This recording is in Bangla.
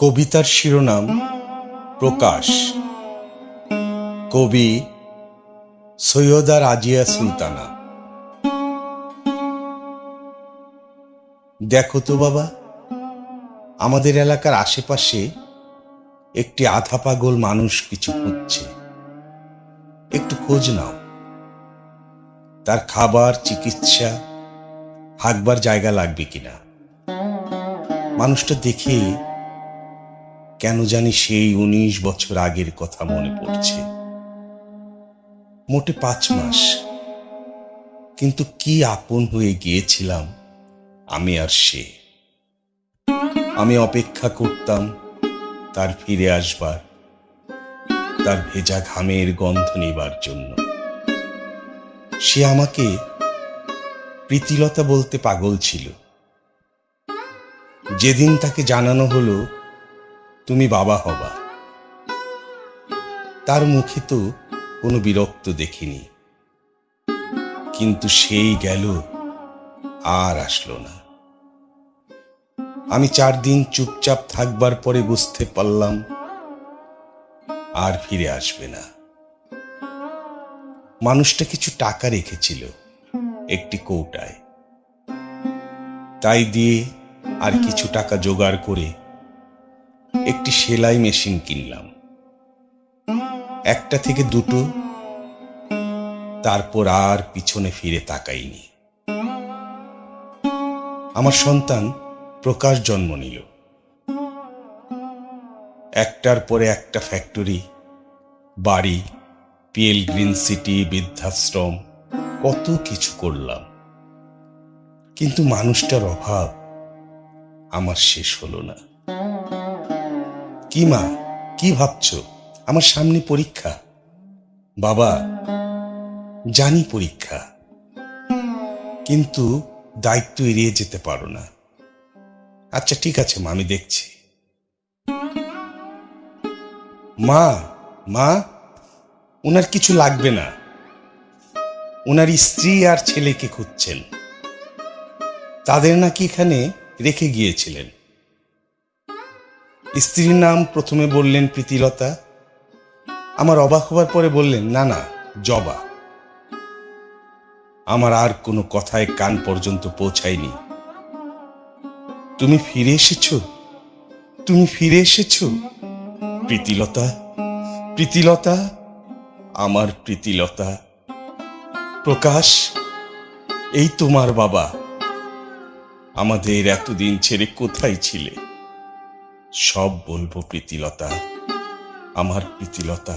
কবিতার শিরোনাম প্রকাশ। কবি সৈয়দা রাজিয়া সুলতানা। দেখো তো বাবা, আমাদের এলাকার আশেপাশে একটি আধা পাগল মানুষ কিছু খুঁজছে। একটু খোঁজ নাও। তার খাবার, চিকিৎসা, থাকবার জায়গা লাগবে কিনা। মানুষটা দেখে কেন জানি সেই 19 বছর আগের কথা মনে পড়ছে। মোটে 5 মাস, কিন্তু কি আপন হয়ে গিয়েছিলাম আমি আর সে। আমি অপেক্ষা করতাম তার ফিরে আসবার, তার ভেজা ঘামের গন্ধ নেবার জন্য। সে আমাকে প্রীতিলতা বলতে পাগল ছিল। যেদিন তাকে জানানো হলো তুমি বাবা হবা, তার মুখে তো কোনো বিরক্ত দেখিনি। কিন্তু সেই গেল, আর আসলো না। আমি 4 দিন চুপচাপ থাকবার পরে বুঝতে পারলাম আর ফিরে আসবে না। মানুষটা কিছু টাকা রেখেছিল একটি কৌটায়, তাই দিয়ে আর কিছু টাকা জোগাড় করে একটি সেলাই মেশিন কিনলাম। 1টা থেকে 2টো, তারপর আর পিছনে ফিরে তাকাইনি। আমার সন্তান প্রকাশ জন্ম নিল। একটার পরে একটা ফ্যাক্টরি, বাড়ি, পিএল গ্রিন সিটি, বৃদ্ধাশ্রম, কত কিছু করলাম। কিন্তু মানুষটার অভাব আমার শেষ হলো না। কি মা, কি ভাবছো? আমার সামনে পরীক্ষা। বাবা, জানি পরীক্ষা, কিন্তু দায়িত্ব এড়িয়ে যেতে পারো না। আচ্ছা ঠিক আছে মা, আমি দেখছি। মা, মা, ওনার কিছু লাগবে না। ওনার স্ত্রী আর ছেলেকে খুঁজছেন। তাদের নাকি এখানে রেখে গিয়েছিলেন। স্ত্রীর নাম প্রথমে বললেন প্রীতিলতা। আমার অবাক হবার পরে বললেন না না, জবা। আমার আর কোনো কথায় কান পর্যন্ত পৌঁছায়নি। তুমি ফিরে এসেছো, তুমি ফিরে এসেছো প্রীতিলতা, প্রীতিলতা, আমার প্রীতিলতা। প্রকাশ, এই তোমার বাবা। আমাদের এতদিন ছেড়ে কোথায় ছিলে? সব বলবো প্রীতিলতা, আমার প্রীতিলতা।